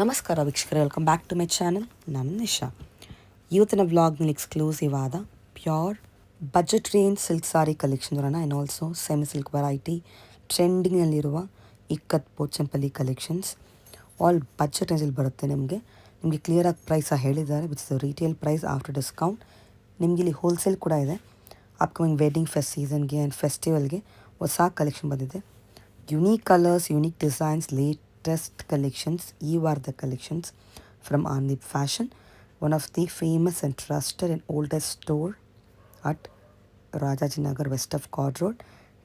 ನಮಸ್ಕಾರ ವೀಕ್ಷಕರೇ, welcome back to my channel. ನಾನು ನಿಶಾ. ಇವತ್ತಿನ ವ್ಲಾಗ್ನಲ್ಲಿ ಎಕ್ಸ್ಕ್ಲೂಸಿವ್ ಆದ pure budget range silk sari collection ಬರೋಣ. And also semi silk variety ಟ್ರೆಂಡಿಂಗ್ನಲ್ಲಿರುವ ikat Pochampalli collections all budget ರೇಂಜಲ್ಲಿ ಬರುತ್ತೆ. ನಿಮಗೆ ಕ್ಲಿಯರಾಗಿ ಪ್ರೈಸ ಹೇಳಿದ್ದಾರೆ, which is retail price after discount. ನಿಮಗೆ ಇಲ್ಲಿ ಹೋಲ್ಸೇಲ್ ಕೂಡ ಇದೆ. ಅಪ್ಕಮಿಂಗ್ ವೆಡ್ಡಿಂಗ್ ಫೆಸ್ಟ್ ಸೀಸನ್ಗೆ ಆ್ಯಂಡ್ ಫೆಸ್ಟಿವಲ್ಗೆ ಹೊಸ ಕಲೆಕ್ಷನ್ ಬಂದಿದೆ. Unique colours, unique designs, latest collections. You are the collections from Anip Fashion, one of the famous and trusted and oldest store at Rajajinagar west of Cord Road.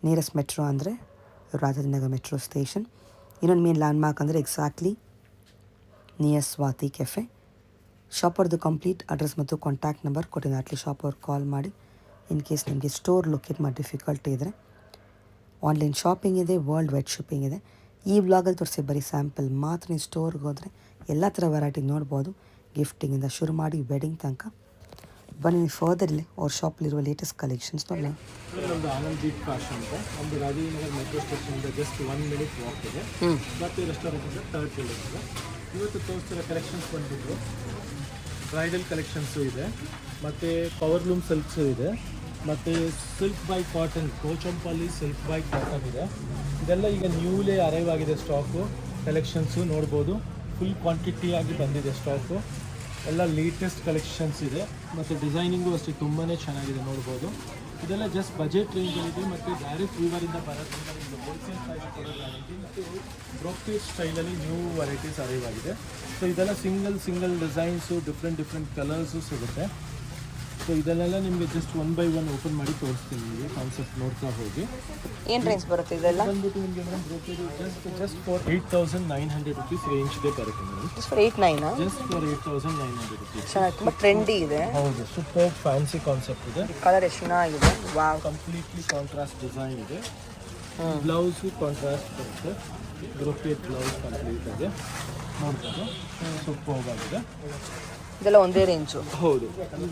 Nearest metro andre Rajajinagar metro station. ಇನ್ನೊಂದು main landmark ಅಂದರೆ exactly near Swathi cafe. ಶಾಪರ್ದು complete address ಮತ್ತು contact number ಕೊಟ್ಟಿದ್ದೀನಿ. ಅಟ್ಲಿ shop ಅವ್ರಿಗೆ call ಮಾಡಿ. In case ನಿಮಗೆ store locate ಮಾಡಿ ಡಿಫಿಕಲ್ಟಿ ಇದ್ದರೆ ಆನ್ಲೈನ್ ಶಾಪಿಂಗ್ ಇದೆ, ವರ್ಲ್ಡ್ ವೈಡ್ ಶಿಪ್ಪಿಂಗ್ ಇದೆ. ಈ ವ್ಲಾಗಲ್ಲಿ ತೋರಿಸಿ ಬರೀ ಸ್ಯಾಂಪಲ್ ಮಾತ್ರ. ನೀವು ಸ್ಟೋರ್ಗೆ ಹೋದರೆ ಎಲ್ಲ ಥರ ವೆರೈಟಿ ನೋಡ್ಬೋದು, ಗಿಫ್ಟಿಂಗಿಂದ ಶುರು ಮಾಡಿ ವೆಡ್ಡಿಂಗ್ ತನಕ. ಬನ್ನಿ ಫರ್ದರ್ ಇಲ್ಲಿ ಅವ್ರ ಶಾಪಲ್ಲಿರುವ ಲೇಟೆಸ್ಟ್ ಕಲೆಕ್ಷನ್ಸ್ ನೋಡೋಣ. ಒಂದು ಆನಂದ್ ದೀಪ್ ಫ್ಯಾಷನ್ ಅಂತ ಒಂದು ರಾಜೀವ್ನಗರ್ ಮೆಟ್ರೋ ಸ್ಟೇಷನಿಂದ ಜಸ್ಟ್ 1 minute ವಾಕ್ ಇದೆ. ಮತ್ತು ರೆಸ್ಟೋರೆಂಟಿಂದ 3rd building ಇದೆ. ಇವತ್ತು ತೋರಿಸ್ತಿರೋ ಕಲೆಕ್ಷನ್ಸ್ ಬಂದ್ಬಿಟ್ಟು ಬ್ರೈಡಲ್ ಕಲೆಕ್ಷನ್ಸು ಇದೆ, ಮತ್ತು ಪವರ್ ಲೂಮ್ ಸಿಲ್ಕ್ಸು ಇದೆ, ಮತ್ತು silk by cotton, Pochampalli silk by cotton ಇದೆ. ಇದೆಲ್ಲ ಈಗ ನ್ಯೂಲಿ ಅರೈವ್ ಆಗಿದೆ ಸ್ಟಾಕು. ಕಲೆಕ್ಷನ್ಸು ನೋಡ್ಬೋದು, ಫುಲ್ ಕ್ವಾಂಟಿಟಿಯಾಗಿ ಬಂದಿದೆ ಸ್ಟಾಕು. ಎಲ್ಲ ಲೇಟೆಸ್ಟ್ ಕಲೆಕ್ಷನ್ಸ್ ಇದೆ, ಮತ್ತು ಡಿಸೈನಿಂಗು ಅಷ್ಟೇ ತುಂಬಾ ಚೆನ್ನಾಗಿದೆ ನೋಡ್ಬೋದು. ಇದೆಲ್ಲ ಜಸ್ಟ್ ಬಜೆಟ್ ರೇಂಜಲ್ಲಿದೆ, ಮತ್ತು ಡೈರೆಕ್ಟ್ ವೀವರಿಂದ ಬರೋದ್ರಿಂದ ನಿಮಗೆ ಹೋಲ್ಸೇಲ್ ಪ್ರೈಸ್ ಕೊಡೋ ಗ್ಯಾರಂಟಿ. ಮತ್ತು ಬ್ರೋಕೇಜ್ ಸ್ಟೈಲಲ್ಲಿ ನ್ಯೂ ವೆರೈಟೀಸ್ ಅರೈವ್ ಆಗಿದೆ. ಸೊ ಇದೆಲ್ಲ ಸಿಂಗಲ್ ಡಿಸೈನ್ಸು, ಡಿಫ್ರೆಂಟ್ ಕಲರ್ಸು ಸಿಗುತ್ತೆ. ಸೊ ಇದನ್ನೆಲ್ಲ ನಿಮಗೆ ಜಸ್ಟ್ 1 by 1 ಓಪನ್ ಮಾಡಿ ತೋರಿಸ್ತೀನಿ. ನಿಮಗೆ ಕಾನ್ಸೆಪ್ಟ್ ನೋಡ್ತಾ ಹೋಗಿ. ಏನು ರೇಂಜ್ ಬರುತ್ತೆ ಇದೆಲ್ಲ? ಬಂದ್ಬಿಟ್ಟು ನಿಮಗೆ ಮೇಡಮ್ ಬ್ರೋಕೇಜ್ ಜಸ್ಟ್ ಫಾರ್ 8,900 rupees ರೇಂಜ್ಗೆ ಬರುತ್ತೆ madam. Just for 8,900? Just for 8,900 rupees. ಚೆನ್ನಾಗಿ, ತುಂಬ ಟ್ರೆಂಡಿ ಇದೆ. ಹೌದು, ಸೂಪರ್ ಫ್ಯಾನ್ಸಿ ಕಾನ್ಸೆಪ್ಟ್ ಇದೆ. ಕಲರ್ ಎಷ್ಟು ಚೆನ್ನಾಗಿದೆ. ವಾವ್, ಕಂಪ್ಲೀಟ್ಲಿ ಕಾಂಟ್ರಾಸ್ಟ್ ಡಿಸೈನ್ ಇದೆ. ಬ್ಲೌಸು ಕಾಂಟ್ರಾಸ್ಟ್ ಬರುತ್ತೆ. ಬ್ರೋಕೇಜ್ ಬ್ಲೌಸ್ ಕಂಪ್ಲೀಟ್ ಇದೆ, ನೋಡ್ಬೋದು. ಸೂಪರ್ ಆಗಿದೆ. ಇದೆಲ್ಲ ಒಂದೇ ರೇಂಜು? ಹೌದು.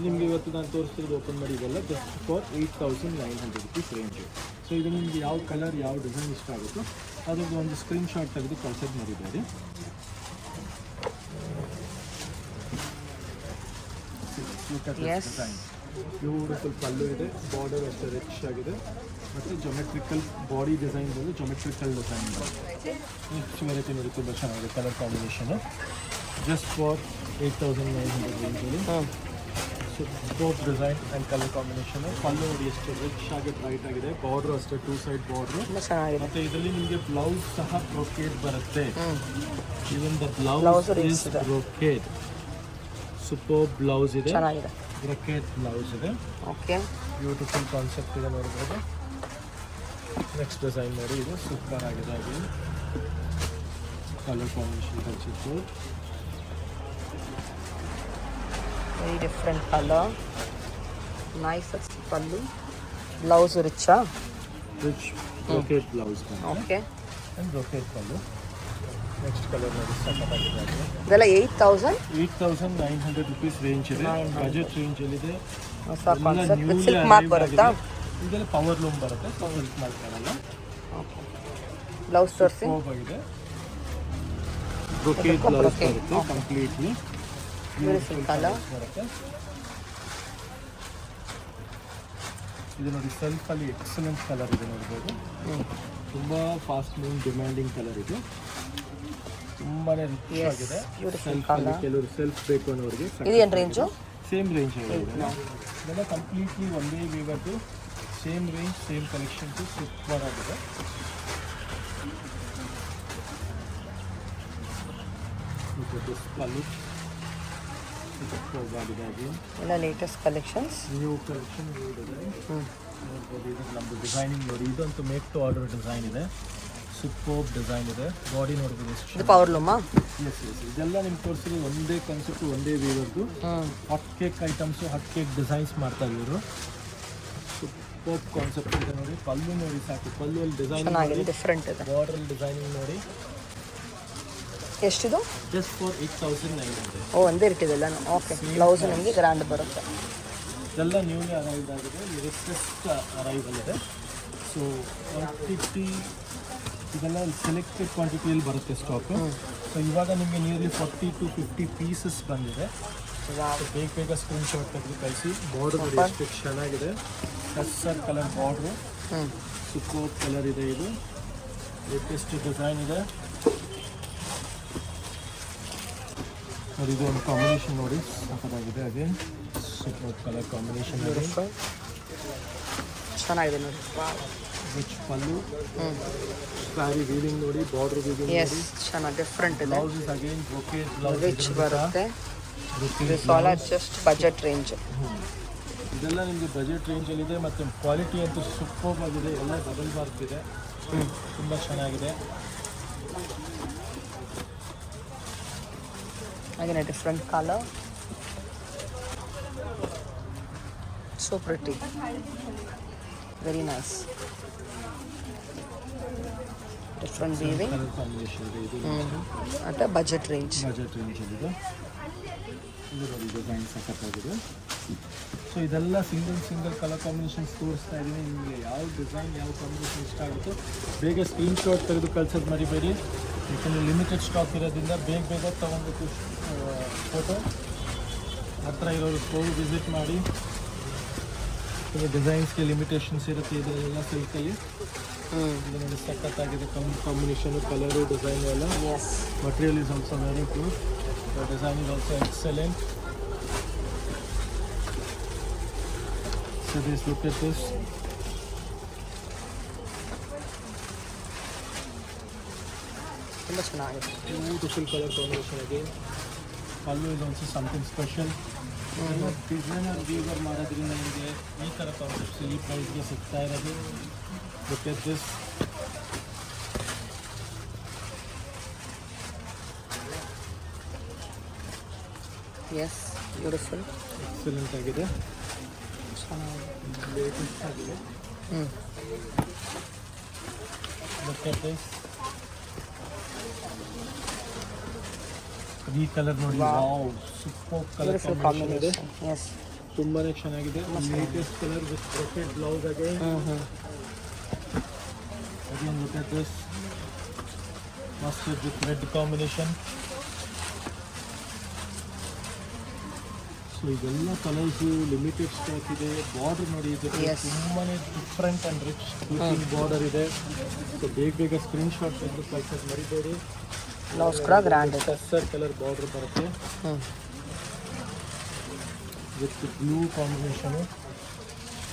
ನಿಮಗೆ ಇವತ್ತು ನಾನು ತೋರಿಸ್ತಿರೋದು ಓಪನ್ ಮಾಡಿ ಇದೆಲ್ಲ just for 8,900 rupees range. So ಇದು ನಿಮಗೆ ಯಾವ ಕಲರ್, ಯಾವ ಡಿಸೈನ್ ಇಷ್ಟ ಆಗುತ್ತೋ ಅದ್ರದ್ದು ಒಂದು ಸ್ಕ್ರೀನ್ಶಾಟ್ ತೆಗೆದು ಕಳ್ಸೋದು ಮಾಡಿದ್ದಾರೆ. ಡಿಸೈನ್ ಬ್ಯೂಟಿಫುಲ್ ಪಲ್ಲು ಇದೆ, ಬಾರ್ಡರ್ ಅಷ್ಟೇ ರಿಚ್ ಆಗಿದೆ, ಮತ್ತು ಜೊಮೆಟ್ರಿಕಲ್ ಬಾಡಿ ಡಿಸೈನ್ ಬಂದು ಜೊಮೆಟ್ರಿಕಲ್ ಡಿಸೈನ್ ಬರುತ್ತೆ. ನೆಕ್ಸ್ಟ್ ವೆರೈಟಿ ನೋಡಿ, ತುಂಬ ಚೆನ್ನಾಗಿದೆ ಕಲರ್ ಕಾಂಬಿನೇಷನು. ಜಸ್ಟ್ ಫಾರ್ 8,900 ರೇಂಜಲ್ಲಿ super design and colour combination. Pallu ನೋಡಿ ಎಷ್ಟು ರಿಚ್ ಆಗಿ ಬ್ರೈಟ್ ಆಗಿದೆ, ಬಾರ್ಡ್ರು ಅಷ್ಟೇ 2 side ಬಾರ್ಡ್ರು. ಮತ್ತು ಇದರಲ್ಲಿ ನಿಮಗೆ ಬ್ಲೌಸ್ ಸಹ ಬ್ರೋಕೇಡ್ ಬರುತ್ತೆ. Even the blouse is brocade. Super blouse ಇದೆ, ಬ್ರೋಕೇಡ್ ಬ್ಲೌಸ್ ಇದೆ. ಓಕೆ, ಬ್ಯೂಟಿಫುಲ್ ಕಾನ್ಸೆಪ್ಟ್ ಇದೆ ನೋಡ್ಬೋದು. ನೆಕ್ಸ್ಟ್ ಡಿಸೈನ್ ನೋಡಿ, ಇದು ಸೂಪರ್ ಆಗಿದೆ. ಅದು ಕಲರ್ ಕಾಂಬಿನೇಷನ್ ಕಳಿಸಿತ್ತು. Very different colour, nice pallu. Blouse ರಿಚ್ಚಾ? Rich brocade blouse. Okay, and brocade pallu. Next colour ನೋಡಿ, ಸಖತ್ತಾಗಿದೆ. ಇದೆಲ್ಲ 8,900 rupees ರೇಂಜ್ ಇದೆ, ಬಜೆಟ್ ರೇಂಜಲ್ಲಿದೆ. ಹೊಸ ಕಾನ್ಸೆಪ್ಟ್. ಸಿಲ್ಕ್ ಮಾರ್ಕ್ ಬರುತ್ತಾ? ಇದೆಲ್ಲ ಪವರ್ ಲೂಮ್ ಬರುತ್ತೆ, ಸಿಲ್ಕ್ ಮಾರ್ಕ್ ಬರಲ್ಲ. ಓಕೆ, ಬ್ಲೌಸ್ ತೋರಿಸಿ. ಆಗಿದೆ, ಬ್ರೋಕೇಡ್ ಬ್ಲೌಸ್ ಬರುತ್ತೆ ಕಂಪ್ಲೀಟ್ಲಿ. ಬ್ಯೂಟಿಫುಲ್ ಕಲರ್ ಬರುತ್ತೆ. ಇದು ನೋಡಿ, ಸೆಲ್ಫಲ್ಲಿ ಎಕ್ಸಲೆಂಟ್ ಕಲರ್ ಇದೆ ನೋಡ್ಬೋದು. ತುಂಬ ಫಾಸ್ಟ್ ಮೂವಿಂಗ್ ಡಿಮ್ಯಾಂಡಿಂಗ್ ಕಲರ್ ಇದು. ತುಂಬಾ ರಿಚ್ ಆಗಿದೆ. ಸೆಲ್ಫಲ್ಲಿ ಕೆಲವರು ಸೆಲ್ಫ್ ಬೇಕು ಅನ್ನೋರಿಗೆ ಇದೇನು ರೇಂಜು? ಸೇಮ್ ರೇಂಜ್ ಇದೆ. ಇದೆಲ್ಲ ಕಂಪ್ಲೀಟ್ಲಿ ಒಂದೇ ವೀವರ್ದು, same range, same collections, super ಆಗಿದೆ. ಎಲ್ಲ latest collections, new collection, new design ನೋಡ್ಬೋದು. ಇದು ನಮ್ಮದು ಡಿಸೈನಿಂಗ್ ನೋಡಿ, ಇದಂತೂ ಮೇಕ್ ಟು ಆರ್ಡರ್ ಡಿಸೈನ್ ಇದೆ. ಸೂಪರ್ ಡಿಸೈನ್ ಇದೆ. ಬಾಡಿ ನೋಡ್ಬೋದು ಎಷ್ಟು. ಇದು ಪವರ್ ಲೂಮಾ? ಎಸ್. ಇದೆಲ್ಲ ನಿಮ್ಗೆ ತೋರಿಸಿರೋದು ಒಂದೇ ಕಾನ್ಸೆಪ್ಟ್, ಒಂದೇ ವೀವರ್ದು. Hot cake items, hot cake designs ಮಾಡ್ತಾರೆ ಇವರು. ಸೂಪರ್ ಕಾನ್ಸೆಪ್ಟ್ ಇದೆ ನೋಡಿ. ಪಲ್ಲು ನೋಡಿ ಸಾಕು, ಪಲ್ಲುವಲ್ಲಿ ಡಿಸೈನ್ ಡಿಫ್ರೆಂಟ್ ಇದೆ. ಬಾರ್ಡ್ರಲ್ಲಿ ಡಿಸೈನಿಂಗ್ ನೋಡಿ. ಎಷ್ಟಿದು? Just for 8,900. ಓ, ಒಂದೇ ರೇಟ್ ಇದೆಲ್ಲ. ಓಕೆ, ಬ್ಲೌಸ್ ನಿಮಗೆ ಗ್ರ್ಯಾಂಡ್ ಬರುತ್ತೆ. ಇದೆಲ್ಲ ನ್ಯೂಲಿ ಅರೈವ್ ಆಗಿದೆ, ಲೇಟೆಸ್ಟ್ ಅರೈವಲ್ ಇದೆ. ಸೊ ಕ್ವಾಂಟಿಟಿ ಇದೆಲ್ಲ ಸೆಲೆಕ್ಟೆಡ್ ಕ್ವಾಂಟಿಟಿಯಲ್ಲಿ ಬರುತ್ತೆ ಸ್ಟಾಕು. ಸೊ ಇವಾಗ ನಿಮಗೆ ನಿಯರ್ಲಿ 40 to 50 ಪೀಸಸ್ ಬಂದಿದೆ. ವಾವ್. ಬೇಗ ಬೇಗ ಸ್ಕ್ರೀನ್ ಶಾಟ್ ತೆಗೆದು ಕಳಿಸಿ. ಬಾರ್ಡರ್ ನೋಡಿ ಎಷ್ಟು ಚೆನ್ನಾಗಿದೆ, custard colour border, super colour ಇದೆ. ಇದು ಲೇಟೆಸ್ಟ್ ಡಿಸೈನ್ ಇದೆ ನೋಡಿ. ಇದು ಒಂದು ಕಾಂಬಿನೇಷನ್ ನೋಡಿ ಸಖತ್ತಾಗಿದೆ. ಅದೇ ಸೂಪರ್ ಕಲರ್ ಕಾಂಬಿನೇಷನ್ ಇದೆ, ಚೆನ್ನಾಗಿದೆ ನೋಡಿ. ರಿಚ್ ಪಲ್ಲು, ಸ್ಯಾರಿ ವೀವಿಂಗ್ ನೋಡಿ, ಬಾರ್ಡರ್ ವೀವಿಂಗ್ ಎಸ್, ಚೆನ್ನಾಗಿ ಡಿಫ್ರೆಂಟ್ ಇದೆ. Blouse is again brocade blouse rich ಬರುತ್ತೆ. Brocade this all are just budget range. ಇದೆಲ್ಲ ನಿಮಗೆ ಬಜೆಟ್ ರೇಂಜಲ್ಲಿದೆ ಮತ್ತು ಕ್ವಾಲಿಟಿ ಅಂತೂ ಸೂಪರ್ ಆಗಿದೆ. ಎಲ್ಲ ಡಬಲ್ ವರ್ಕ್ ಇದೆ, ತುಂಬ ಚೆನ್ನಾಗಿದೆ. Again a different color. So pretty. Very nice. Different weaving. Colour combination ಇದೆ. ಇದು At a budget range. Budget ರೇಂಜಲ್ಲಿದೆ. ಇದು ನೋಡಿ ಡಿಸೈನ್ ಸಖತ್ತಾಗಿದೆ. ಸೊ ಇದೆಲ್ಲ ಸಿಂಗಲ್ ಕಲರ್ ಕಾಂಬಿನೇಷನ್ಸ್ ತೋರಿಸ್ತಾ ಇದ್ದೀನಿ. ನಿಮಗೆ ಯಾವ ಡಿಸೈನ್ ಯಾವ ಕಾಂಬಿನೇಷನ್ ಇಷ್ಟ ಆಗುತ್ತೋ ಬೇಗ ಸ್ಕ್ರೀನ್ ಶಾಟ್ ತೆಗೆದು ಕಳ್ಸೋದು ಮರಿಬೇಡಿ. ಯಾಕಂದರೆ ಲಿಮಿಟೆಡ್ ಸ್ಟಾಕ್ ಇರೋದ್ರಿಂದ ಬೇಗ ತೊಗೊಂಡ್ಬಿಟ್ಟು ಫೋಟೋ ಹತ್ರ ಇರೋರು ಸ್ಟೋರ್ ವಿಸಿಟ್ ಮಾಡಿ. ಡಿಸೈನ್ಸ್ಗೆ ಲಿಮಿಟೇಷನ್ಸ್ ಇರುತ್ತೆ ಇದರಲ್ಲೆಲ್ಲ ಸಿಲ್ಕಲ್ಲಿ. ಇದು ನೋಡಿ ಸಖತ್ತಾಗಿದೆ ಕಾಂಬಿನೇಷನು, ಕಲರು, ಡಿಸೈನ್ ಎಲ್ಲ. Yes. Material is also very good. The design is also excellent. So this, look at this. ತುಂಬ ಚೆನ್ನಾಗಿದೆ. Beautiful color combination again. Pallu is also something special. Designer Weaver ಮಾಡೋದ್ರಿಂದ ನಿಮಗೆ ಈ ಥರ ಕಾನ್ಸೆಪ್ಟ್ಸ್ ಈ ಪ್ರೈಸ್ಗೆ ಸಿಗ್ತಾ ಇರೋದು. Look at this. Yes, beautiful. Excellent ಆಗಿದೆ, ಚೆನ್ನಾಗಿದೆ. ಲೇಟೆಸ್ಟ್ ಆಗಿದೆ. Look at this. ಈ ಕಲರ್ ನೋಡಿ, ವಾವ್, ಸೂಪರ್ ಕಲರ್ ಕಾಂಬಿನೇಷನ್ ಇದೆ. ಎಸ್, ತುಂಬಾನೇ ಚೆನ್ನಾಗಿದೆ. Latest colour with brocade blouse again. Again look at this. Mustard with red combination. So ಇದೆಲ್ಲ colours limited stock ಇದೆ. ಬಾರ್ಡರ್ ನೋಡಿ, ಇದು ತುಂಬಾನೇ different and rich looking border ಇದೆ. ಸೊ ಬೇಗ ಸ್ಕ್ರೀನ್ ಶಾಟ್ ತೆಗೆದು ಕಳ್ಸೋದು ಮರಿಬೇಡಿ. ಬ್ಲೌಸ್ ಕೂಡ ಗ್ರ್ಯಾಂಡ್ ಇದೆ. ಕಸ್ಟರ್ ಕಲರ್ ಬಾರ್ಡರ್ ಬರುತ್ತೆ ವಿತ್ ಬ್ಲೂ ಕಾಂಬಿನೇಷನು.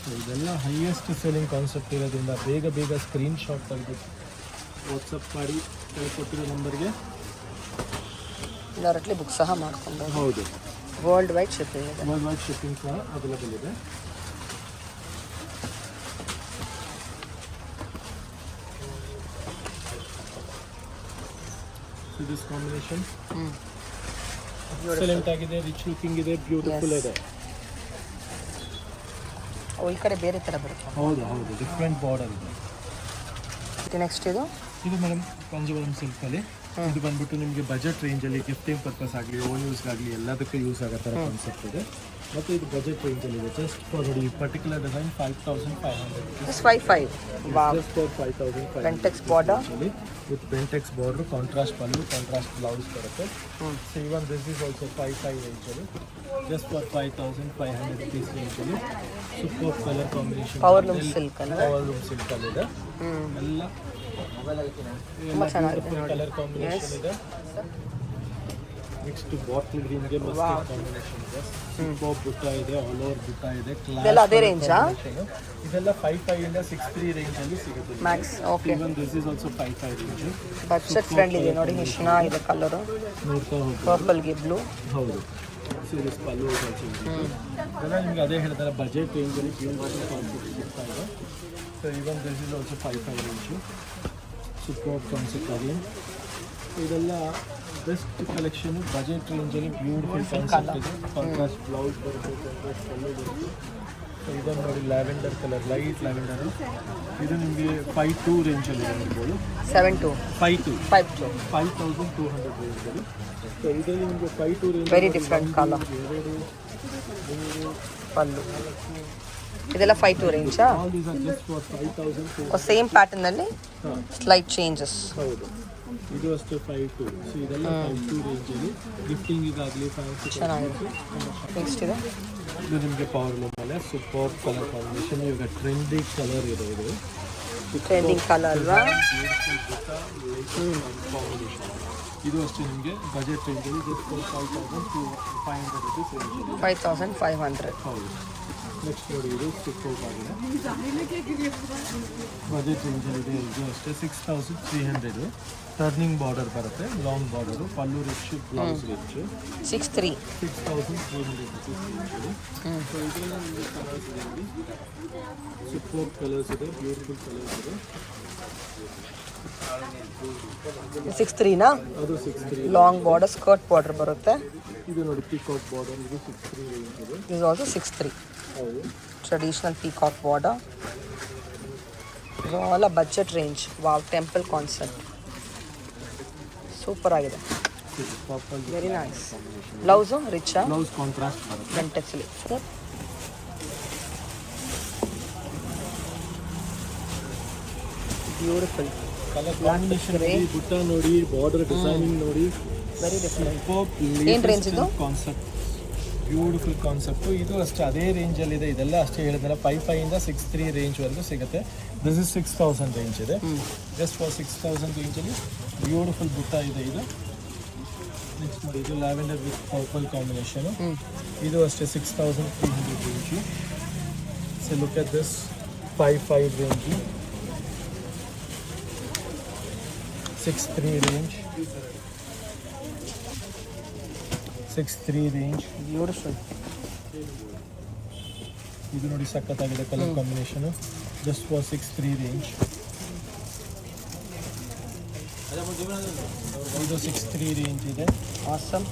ಸೊ ಇದೆಲ್ಲ ಹೈಯೆಸ್ಟ್ ಸೆಲ್ಲಿಂಗ್ ಕಾನ್ಸೆಪ್ಟ್ ಇರೋದ್ರಿಂದ ಬೇಗ ಸ್ಕ್ರೀನ್ ಶಾಟ್ ತೆಗೆದು ವಾಟ್ಸಪ್ ಮಾಡಿ ಕೊಟ್ಟಿರೋ ನಂಬರ್ಗೆ ಡೈರೆಕ್ಟ್ಲಿ ಬುಕ್ ಸಹ ಮಾಡ್ಕೊಂಡು. ಹೌದು, ವರ್ಲ್ಡ್ ವೈಡ್ ಶಿಪ್ಪಿಂಗ್ ಇದೆ. ವರ್ಲ್ಡ್ ವೈಡ್ ಶಿಪ್ಪಿಂಗ್ ಸಹ ಅವೈಲೇಬಲ್ ಇದೆ. ಸೊ ದಿಸ್ ಕಾಂಬಿನೇಷನ್ ಎಕ್ಸಲೆಂಟ್ ಆಗಿದೆ, ರಿಚ್ ಲುಕಿಂಗ್ ಇದೆ, ಬ್ಯೂಟಿಫುಲ್ ಇದೆ. ಈ ಕಡೆ ಬೇರೆ ಥರ ಬರುತ್ತೆ. ಹೌದು, ಡಿಫ್ರೆಂಟ್ ಬಾರ್ಡರ್ ಇದೆ. ನೆಕ್ಸ್ಟ್ ಇದು ಮೇಡಮ್ ಕಾಂಜೀವರಂ ಸಿಲ್ಕಲ್ಲಿ. ಇದು ಬಂದ್ಬಿಟ್ಟು ನಿಮಗೆ ಬಜೆಟ್ ರೇಂಜಲ್ಲಿ ಗಿಫ್ಟಿಂಗ್ ಪರ್ಪಸ್ ಆಗಲಿ, ಓನ್ ಯೂಸ್ಗಾಗಲಿ ಎಲ್ಲದಕ್ಕೂ ಯೂಸ್ ಆಗೋ ಥರ ಕಾನ್ಸೆಪ್ಟ್ ಇದೆ. ಮತ್ತು ಇದು ಬಜೆಟ್ ರೇಂಜಲ್ಲಿ ಇದೆ. ಜಸ್ಟ್ ಫಾರ್ ನೋಡಿ, particular design 5500 rupees. 55. Wow. Just for 5500 Bentex border with Bentex border, contrast pallu, contrast blouse ಬರುತ್ತೆ. So even this is also 55 ರೇಂಜಲ್ಲಿ, ಜಸ್ಟ್ ಫಾರ್ 5500 rupees ರೇಂಜಲ್ಲಿ. Super colour combination, power loom silk ಅಲ್ಲ, power loom ಸಿಲ್ಕಲ್ಲಿದೆ. ಎಲ್ಲ colour combination ಇದೆ. Next bottle ಗ್ರೀನ್ಗೆ mustard combination ಇದೆ. Super butta ಇದೆ, ಆಲ್ ಓವರ್ ಬುಟ್ಟ ಇದೆ. ಇದೆಲ್ಲ ಅದೇ ರೇಂಜಾ? ಇದೆಲ್ಲ 55 ಇಂದ 63 ರೇಂಜಲ್ಲಿ ಸಿಗುತ್ತೆ Max. Okay, even this is also 55 range. Budget friendly ಇದೆ ನೋಡಿ, ಎಷ್ಟು ಚೆನ್ನಾಗಿದೆ ಕಲರು. ನೋಡ್ತಾ ಹೋಗಿ, ಪರ್ಪಲ್ಗೆ ಬ್ಲೂ. ಹೌದು, ಸೀರಿಯಸ್ ಪಲ್ಲು ಆಲ್ಸೋ ಇದೆಲ್ಲ ನಿಮಗೆ ಅದೇ ಹೇಳ್ತಾರೆ ಬಜೆಟ್ ರೇಂಜಲ್ಲಿ ಬ್ಯೂಟಿಫುಲ್ ಕಾನ್ಸೆಪ್ಟ್ ಸಿಗ್ತಾ ಇದೆ. So even this is also 55 range. Super concept ಆಗಲಿ. ಇದೆಲ್ಲ ಬೆಸ್ಟ್ ಕಲೆಕ್ಷನ್, ಬಜೆಟ್ ರೇಂಜಲ್ಲಿ ಬ್ಯೂಟಿಫುಲ್ ಕಾನ್ಸೆಪ್ಟ್ ಇದೆ. ಕಾಂಟ್ರಾಸ್ಟ್ ಬ್ಲೌಸ್ ಬರುತ್ತೆ, ಕಾಂಟ್ರಾಸ್ಟ್ ಪಲ್ಲು ಬರುತ್ತೆ. ಸೊ ಇದನ್ನು ನೋಡಿ, ಲ್ಯಾವೆಂಡರ್ ಕಲರ್, ಲೈಟ್ ಲ್ಯಾವೆಂಡರು. ಇದು ನಿಮಗೆ 52 ರೇಂಜಲ್ಲಿ ನೋಡ್ಬೋದು. 72 52 5200 ರೇಂಜಲ್ಲಿ. ಸೊ ಇದರಲ್ಲಿ ನಿಮಗೆ 52 range, very different colour. Pallu ಇದೆಲ್ಲ 52 ರೇಂಜಾ? All these are just for 5200. Same ಪ್ಯಾಟರ್ನಲ್ಲಿ ಸ್ಲೈಟ್ ಚೇಂಜಸ್. ಹೌದು, ಇದು ಅಷ್ಟೇ 5-2. ಸೊ ಇದೆಲ್ಲ 5-2 ರೇಂಜಲ್ಲಿ ಗಿಫ್ಟಿಂಗಿಗಾಗಲಿ ಫ್ಯಾನ್ಸಿ. ಚೆನ್ನಾಗಿದೆ. ನೆಕ್ಸ್ಟ್ ಇದೆ ಇದು ನಿಮಗೆ ಪವರ್ ಲೂಮ್ ಮೇಲೆ ಸೂಪರ್ ಕಲರ್ ಕಾಂಬಿನೇಷನ್. ಇವಾಗ ಟ್ರೆಂಡಿ ಕಲರ್ ಇದೆ ಇದು. ಟ್ರೆಂಡಿಂಗ್ ಕಲರ್ ಅಲ್ವಾ? ಕಾಂಬಿನೇಷನ್. ಇದು ಅಷ್ಟೇ ನಿಮಗೆ ಬಜೆಟ್ ರೇಂಜಲ್ಲಿ ಜಸ್ಟ್ 5,500 ರುಪೀಸ್ ರೇಂಜ್. 5,500. ಹೌದು. ನೆಕ್ಸ್ಟ್ ನೋಡಿ ಇದು ಸೂಪರ್ ಆಗಿದೆ. ಬಜೆಟ್ ರೇಂಜಲ್ಲಿದೆ. ಇದು ಅಷ್ಟೇ 6,300. ಟರ್ನಿಂಗ್ ಬಾರ್ಡರ್ ಬರುತ್ತೆ, ಲಾಂಗ್ ಬಾರ್ಡರು, ಪಲ್ಲು ರಿಚ್, ಬ್ಲೌಸ್ ರಿಚ್. 6,300. 6,300 ರುಪೀಸ್ ರೇಂಜಲ್ಲಿ. ಸೊ ಇದರಲ್ಲಿ ನಿಮಗೆ ಕಲರ್ಸ್ ಇದೆ ನೋಡಿ. ಸೂಪರ್ ಕಲರ್ಸ್ ಇದೆ, ಬ್ಯೂಟಿಫುಲ್ ಕಲರ್ಸ್ ಇದೆ. 6,300ನಾ? ಅದು 6,300. ಲಾಂಗ್ ಬಾರ್ಡರ್, ಸ್ಕರ್ಟ್ ಬಾರ್ಡರ್ ಬರುತ್ತೆ. ಇದು ನೋಡಿ ಪಿಕಾಕ್ ಬಾರ್ಡರ್. ಇದು 6,300 ರೇಂಜ್ ಇದೆ. This also 6,300. ಹೌದು. Traditional peacock border. ಇದು all budget range. Wow, temple concept super ಆಗಿದೆ. Very nice. ಬ್ಲೌಸು ರಿಚಾ? ಬ್ಲೌಸ್ ಕಾಂಟ್ರಾಸ್ಟ್ ಬರುತ್ತೆ. ಫ್ರಂಟೆಕ್ಸಲ್ಲಿ ಬ್ಯೂಟಿಫುಲ್ ಕಲರ್ ಕಾಂಬಿನೇಷನ್ ನೋಡಿ, ಬುಟ್ಟ ನೋಡಿ, ಬಾರ್ಡರ್ ಡಿಸೈನಿಂಗ್ ನೋಡಿ. Very different. ಏನು ರೇಂಜ್ ಇದು? Concept, beautiful concept. ಇದು ಅಷ್ಟೇ ಅದೇ ರೇಂಜಲ್ಲಿದೆ. ಇದೆಲ್ಲ ಅಷ್ಟೇ ಹೇಳಿದ್ರೆ 5,500 6,300 ರೇಂಜ್ವರೆಗೂ ಸಿಗುತ್ತೆ. ದಿಸ್ ಇಸ್ 6,000 ರೇಂಜ್ ಇದೆ. ಜಸ್ಟ್ ಫಾರ್ 6,000 ರೇಂಜಲ್ಲಿ ಬ್ಯೂಟಿಫುಲ್ ಬುಟ್ಟ ಇದೆ ಇದು. ನೆಕ್ಸ್ಟ್ ನೋಡಿ, ಇದು ಲ್ಯಾವೆಂಡರ್ ವಿತ್ ಪರ್ಪಲ್ ಕಾಂಬಿನೇಷನು. ಇದು ಅಷ್ಟೇ 6,300 range. So look at this 5,500 range. 6,300 range. 6,300 range. Beautiful. ಇದು ನೋಡಿ ಸಖತ್ತಾಗಿದೆ colour combination. Just for 6,300 range. ಇದು 6,300 ರೇಂಜ್ ಇದೆ. ಆಸಮ್.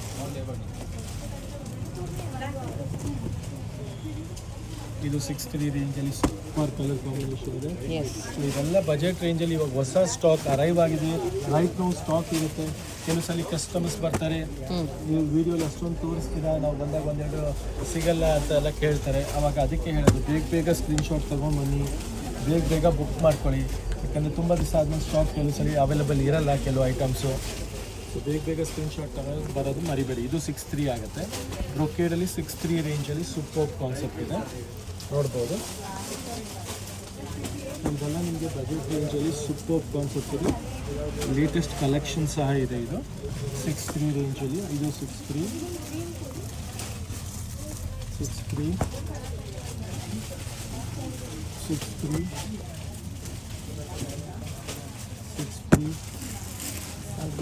ಇದು 6,300 ರೇಂಜಲ್ಲಿ ಸೂಪರ್ ಕಲರ್ ಕಾಂಬಿನೇಷನ್ ಇದೆ. ಎಸ್. ಸೊ ಇದೆಲ್ಲ ಬಜೆಟ್ ರೇಂಜಲ್ಲಿ ಇವಾಗ ಹೊಸ ಸ್ಟಾಕ್ ಅರೈವ್ ಆಗಿದೆ. ರೈಟ್ ನಾವು ಸ್ಟಾಕ್ ಇರುತ್ತೆ. ಕೆಲವು ಸಲ ಕಸ್ಟಮರ್ಸ್ ಬರ್ತಾರೆ, ನೀವು ವೀಡಿಯೋಲಿ ಅಷ್ಟೊಂದು ತೋರಿಸ್ತೀರಾ, ನಾವು ಬಂದಾಗ ಒಂದೆರಡು ಸಿಗಲ್ಲ ಅಂತ ಎಲ್ಲ ಕೇಳ್ತಾರೆ. ಆವಾಗ ಅದಕ್ಕೆ ಹೇಳೋದು, ಬೇಗ ಸ್ಕ್ರೀನ್ಶಾಟ್ ತೊಗೊಂಡು ಬನ್ನಿ, ಬೇಗ ಬುಕ್ ಮಾಡ್ಕೊಳ್ಳಿ. ಯಾಕಂದರೆ ತುಂಬ ದಿವಸ ಆದಮೇಲೆ ಸ್ಟಾಕ್ ಕೆಲವು ಸಲ ಅವೈಲೇಬಲ್ ಇರಲ್ಲ ಕೆಲವು ಐಟಮ್ಸು. ಸೊ ಬೇಗ ಸ್ಕ್ರೀನ್ಶಾಟ್ ತಗೊಂಡು ಬರೋದು ಮರಿಬೇಡಿ. ಇದು 6,300 ಆಗುತ್ತೆ. ಬ್ರೊಕೇಡಲ್ಲಿ 6,300 ರೇಂಜಲ್ಲಿ ಸೂಪರ್ ಕಾನ್ಸೆಪ್ಟ್ ಇದೆ, ನೋಡ್ಬೋದು. ಇದೆಲ್ಲ ನಿಮಗೆ ಬಜೆಟ್ ರೇಂಜಲ್ಲಿ ಸೂಪರ್ ಕಾನ್ಸೆಪ್ಟ್ ಇದೆ. ಲೇಟೆಸ್ಟ್ ಕಲೆಕ್ಷನ್ ಸಹ ಇದೆ. ಇದು 6,300 ರೇಂಜಲ್ಲಿ. ಇದು 6,300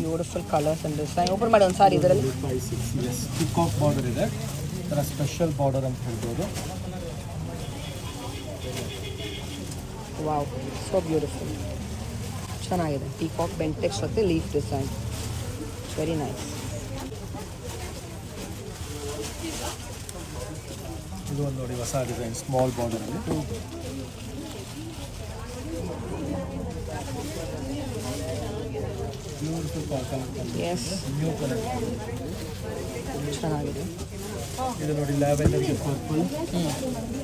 beautiful colours and design. Open ಮಾಡಿ ಒಂದು ಸಾರಿ ಇದರಲ್ಲಿ. 5,600. ಎಸ್, ಪಿಕಾಕ್ ಬಾರ್ಡರ್ ಇದೆ. ಥರ ಸ್ಪೆಷಲ್ ಬಾರ್ಡರ್ ಅಂತ ಹೇಳ್ಬೋದು. Wow, so beautiful. ಚೆನ್ನಾಗಿದೆ. ಪೀಕಾಕ್ ಬೆಂಟೆಕ್ಸ್ ಜೊತೆ ಲೀಫ್ ಡಿಸೈನ್. Very nice. ಇದು ಒಂದು ನೋಡಿ ಹೊಸ ಡಿಸೈನ್, ಸ್ಮಾಲ್ ಬಾರ್ಡರಲ್ಲಿ. Beautiful colour. Yes, new colour. ಚೆನ್ನಾಗಿದೆ. ಇದು ನೋಡಿ ಲ್ಯಾವೆಂಡರ್ಗೆ ಪರ್ಪಲ್.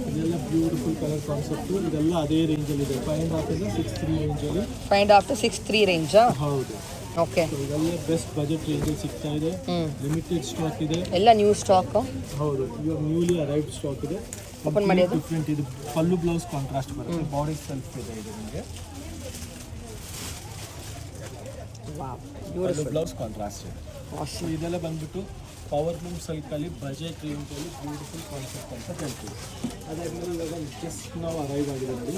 ಇದೆಲ್ಲ ಬ್ಯೂಟಿಫುಲ್ ಕಲರ್ ಕಾನ್ಸೆಪ್ಟು. ಇದೆಲ್ಲ ಅದೇ ರೇಂಜಲ್ಲಿದೆ. 5,500 6,300 ರೇಂಜಲ್ಲಿ. 5,500 6,300 ರೇಂಜಾ? ಹೌದು. ಓಕೆ. ಇದೆಲ್ಲ ಬೆಸ್ಟ್ ಬಜೆಟ್ ರೇಂಜಲ್ಲಿ ಸಿಗ್ತಾ ಇದೆ. ಲಿಮಿಟೆಡ್ ಸ್ಟಾಕ್ ಇದೆ. ಎಲ್ಲ ನ್ಯೂ ಸ್ಟಾಕ್. ಹೌದು, ಇವಾಗ ನ್ಯೂಲಿ ಅರೈವ್ಡ್ ಸ್ಟಾಕ್ ಇದೆ. ಓಪನ್ ಮಾಡಿ. ಅದು ಡಿಫ್ರೆಂಟ್. ಇದು ಪಲ್ಲು ಬ್ಲೌಸ್ ಕಾಂಟ್ರಾಸ್ಟ್ ಬರುತ್ತೆ. ಬಾಡಿ ಸೆಲ್ಫ್ ಇದೆ ಇದು ನಿಮಗೆ. ವಾವ್, ಪಲ್ಲು ಬ್ಯೂಟಿಫುಲ್. ಬ್ಲೌಸ್ ಕಾಂಟ್ರಾಸ್ಟ್ ಇದೆ. ಸೊ ಇದೆಲ್ಲ ಬಂದ್ಬಿಟ್ಟು ಪವರ್ ಲೂಮ್ ಸಿಲ್ಕಲ್ಲಿ ಬಜೆಟ್ ರೇಂಜಲ್ಲಿ ಬ್ಯೂಟಿಫುಲ್ ಕಾನ್ಸೆಪ್ಟ್ ಅಂತ ಹೇಳ್ತೀವಿ. ಅದಾದ್ಮೇಲೆ ಇವಾಗ ಜಸ್ಟ್ ನಾವು ಅರೈವ್ ಆಗಿದೆ ನೋಡಿ.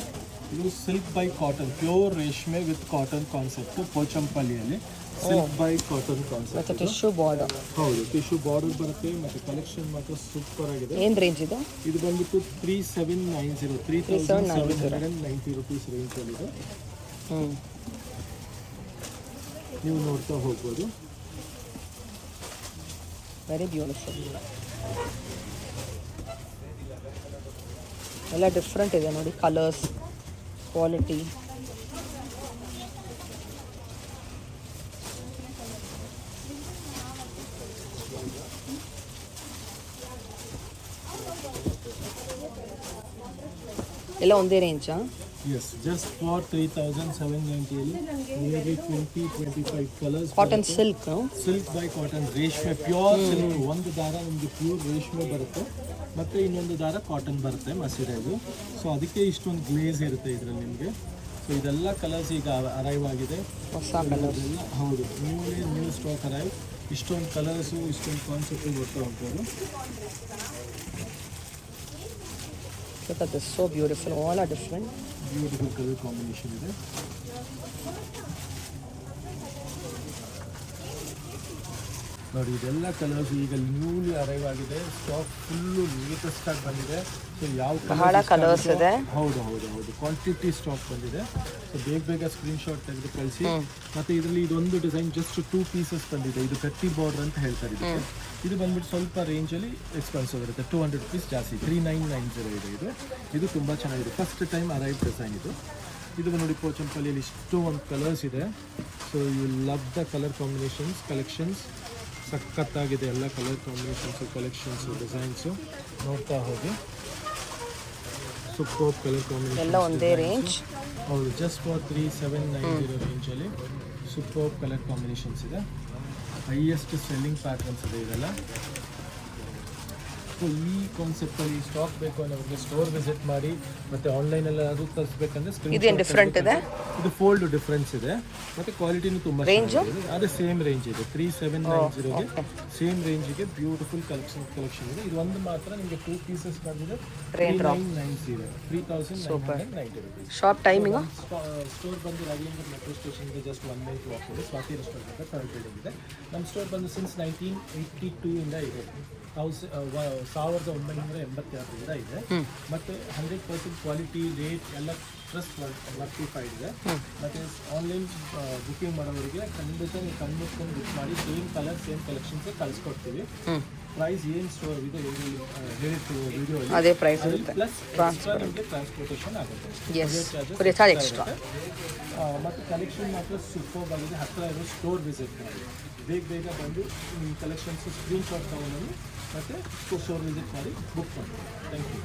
ಇದು ಸಿಲ್ಕ್ ಬೈ ಕಾಟನ್, ಪ್ಯೂರ್ ರೇಷ್ಮೆ ವಿತ್ ಕಾಟನ್ ಕಾನ್ಸೆಪ್ಟು. ಪೋಚಂಪಲ್ಲಿಯಲ್ಲಿ ಸಿಲ್ಕ್ ಬೈ ಕಾಟನ್ ಮತ್ತು ಕಾನ್ಸೆಪ್ಟ್. Tissue border. ಹೌದು, ಟಿಶ್ಯೂ ಬಾರ್ಡರ್ ಬರುತ್ತೆ. ಮತ್ತು ಕಲೆಕ್ಷನ್ ಮಾತ್ರ ಸೂಪರ್ ಆಗಿದೆ. ಏನು ರೇಂಜ್ ಇದು? ಇದು ಬಂದ್ಬಿಟ್ಟು 3,790 3,790 ರುಪೀಸ್ ರೇಂಜಲ್ಲಿದೆ. ನೀವು ನೋಡ್ತಾ ಹೋಗ್ಬೋದು. Very beautiful. ಎಲ್ಲ ಡಿಫ್ರೆಂಟ್ ಇದೆ ನೋಡಿ, ಕಲರ್ಸ್, ಕ್ವಾಲಿಟಿ. ಎಲ್ಲ ಒಂದೇ ರೇಂಜಾ? Yes, just for 3,790 nearly 20-25 colors. Cotton silk silk by cotton ರೇಷ್ಮೆ ಪ್ಯೂರ್ ಸಿಲ್ಕ್. ಒಂದು ದಾರ ನಿಮಗೆ ಪ್ಯೂರ್ ರೇಷ್ಮೆ ಬರುತ್ತೆ ಮತ್ತು ಇನ್ನೊಂದು ದಾರ ಕಾಟನ್ ಬರುತ್ತೆ ಮಸೀರೆದು. ಸೊ ಅದಕ್ಕೆ ಇಷ್ಟೊಂದು ಗ್ಲೇಸ್ ಇರುತ್ತೆ ಇದರಲ್ಲಿ ನಿಮಗೆ. ಸೊ ಇದೆಲ್ಲ ಕಲರ್ಸ್ ಈಗ ಅರೈವ್ ಆಗಿದೆ. ಹೊಸ ಕಲರ್. ಹೌದು, ನ್ಯೂ ಸ್ಟಾಕ್ ಅರೈವ್. ಇಷ್ಟೊಂದು ಕಲರ್ಸು ಇಷ್ಟೊಂದು ಕಾನ್ಸೆಪ್ಟು ಬರ್ತಾ ಹೋಗ್ಬೋದು. Look at this, so beautiful. All are different. Beautiful colour combination ಇದೆ. ನೋಡಿ ಇದೆಲ್ಲ ಕಲರ್ಸ್ ಈಗ ನ್ಯೂಲಿ ಅರೈವ್ ಆಗಿದೆ. ಸ್ಟಾಕ್ ಫುಲ್ಲು ಲೇಟೆಸ್ಟ್ ಆಗಿ ಬಂದಿದೆ. ಸೊ ಯಾವ ಬಹಳ ಕಲರ್ಸ್ ಇದೆ. ಹೌದು ಹೌದು ಹೌದು, ಕ್ವಾಂಟಿಟಿ ಸ್ಟಾಕ್ ಬಂದಿದೆ. ಸೊ ಬೇಗ ಸ್ಕ್ರೀನ್ಶಾಟ್ ತೆಗೆದು ಕಳಿಸಿ. ಮತ್ತು ಇದರಲ್ಲಿ ಇದೊಂದು ಡಿಸೈನ್ ಜಸ್ಟ್ 2 ಪೀಸಸ್ ಬಂದಿದೆ. ಇದು ಕಟ್ಟಿ ಬಾರ್ಡರ್ ಅಂತ ಹೇಳ್ತಾರೆ ಇದಕ್ಕೆ. ಇದು ಬಂದ್ಬಿಟ್ಟು ಸ್ವಲ್ಪ ರೇಂಜಲ್ಲಿ ಎಕ್ಸ್ಪೆನ್ಸಿವ್ ಇರುತ್ತೆ, 200 rupees ಜಾಸ್ತಿ, 3990 ಇದೆ ಇದು. ಇದು ತುಂಬ ಚೆನ್ನಾಗಿದೆ, ಫಸ್ಟ್ ಟೈಮ್ ಅರೈವ್ ಡಿಸೈನ್ ಇದು. ಇದು ನೋಡಿ ಪೋಚಂಪಲ್ಲಿಯಲ್ಲಿ ಇಷ್ಟು ಒಂದು ಕಲರ್ಸ್ ಇದೆ. So you love the colour combinations collections. ಸಖತ್ತಾಗಿದೆ ಎಲ್ಲ ಕಲರ್ ಕಾಂಬಿನೇಷನ್ಸು ಕಲೆಕ್ಷನ್ಸು ಡಿಸೈನ್ಸು. ನೋಡ್ತಾ ಹೋಗಿ ಸೂಪರ್ ಕಲರ್ ಕಾಂಬಿನೇಷನ್ ಎಲ್ಲ ಒಂದೇ ರೇಂಜ್. ಹೌದು, ಜಸ್ಟ್ ಫಾರ್ 3790 ರೇಂಜಲ್ಲಿ ಸೂಪರ್ ಕಲರ್ ಕಾಂಬಿನೇಷನ್ಸ್ ಇದೆ. ಹೈಯೆಸ್ಟ್ ಸೆಲ್ಲಿಂಗ್ ಪ್ಯಾಟರ್ನ್ಸ್ ಇದೆ ಇದೆಲ್ಲ. ಸೊ ಈ ಕಾನ್ಸೆಪ್ಟಲ್ಲಿ ಸ್ಟಾಕ್ ಬೇಕು ಅನ್ನೋರಿಗೆ ಸ್ಟೋರ್ ವಿಸಿಟ್ ಮಾಡಿ. ಮತ್ತು ಆನ್ಲೈನಲ್ಲಿ ಅದು ತರಿಸ್ಬೇಕಂದ್ರೆ ಇದೇನು ಡಿಫ್ರೆಂಟ್ ಇದೆ? ಇದು ಫೋಲ್ಡ್ ಡಿಫ್ರೆನ್ಸ್ ಇದೆ ಮತ್ತು ಕ್ವಾಲಿಟಿನೂ ತುಂಬ ಚೆನ್ನಾಗಿದೆ. ಅದೇ ಸೇಮ್ ರೇಂಜ್ ಇದೆ, 3790ಗೆ ಸೇಮ್ ರೇಂಜಿಗೆ ಬ್ಯೂಟಿಫುಲ್ ಕಲೆಕ್ಷನ್ ಇದೆ. ಇದು ಒಂದು ಮಾತ್ರ ನಿಮಗೆ 2 ಪೀಸಸ್ ಬಂದಿದೆ, 3990, 3990 rupees. Shop timing? ಸ್ಟೋರ್ ಬಂದು ರಾಜೇಂದ್ರ ಮೆಟ್ರೋ ಸ್ಟೇಷನ್ಗೆ ಜಸ್ಟ್ 1 minute ವಾಕ್ ಇದೆ. ಸ್ವಾತಿ ರೆಸ್ಟೋರೆಂಟ್ ಅಂತ ಥರ್ಡ್ ಬಿಲ್ಡಿಂಗ್ ಇದೆ. ನಮ್ಮ ಸ್ಟೋರ್ ಬಂದು ಸಿನ್ಸ್ 1982 ಇಂದ ಇದೆ. 1982 ಇದೆ. ಮತ್ತು 100% ಕ್ವಾಲಿಟಿ ರೇಟ್ ಎಲ್ಲ ಟ್ರಸ್ಟ್ ವರ್ಟಿಫೈಡ್ ಇದೆ. ಮತ್ತು ಆನ್ಲೈನ್ ಬುಕಿಂಗ್ ಮಾಡೋರಿಗೆ ಖಂಡಿತ ನೀವು ಕಣ್ಮುಟ್ಕೊಂಡು ಬುಕ್ ಮಾಡಿ ಸೇಮ್ ಕಲರ್ ಸೇಮ್ ಕಲೆಕ್ಷನ್ಸೇ ಕಳಿಸ್ಕೊಡ್ತೀವಿ. ಪ್ರೈಸ್ ಏನು ಸ್ಟೋರ್ ಇದೆ ಹೇಳಿರ್ತೀವಿ ವಿಡಿಯೋ, ಅದೇ ಪ್ರೈಸ್ ಇರುತ್ತೆ. ಪ್ಲಸ್ ನಿಮಗೆ ಟ್ರಾನ್ಸ್ಪೋರ್ಟೇಷನ್ ಆಗುತ್ತೆ, ಎಕ್ಸ್ಟ್ರಾ. ಮತ್ತು ಕಲೆಕ್ಷನ್ ಮಾತ್ರ ಸೂಪರ್ ಆಗಿದೆ. ಹತ್ತಿರ ಇರೋ ಸ್ಟೋರ್ ವಿಸಿಟ್ ಮಾಡಿ, ಬೇಗ ಬಂದು ಈ ಕಲೆಕ್ಷನ್ಸ್ ಸ್ಕ್ರೀನ್ಶಾಟ್ ತಗೊಂಡು ಮತ್ತು ಸ್ಟೋರ್ ವಿಸಿಟ್ ಮಾಡಿ ಬುಕ್ ಮಾಡಿ. Thank you.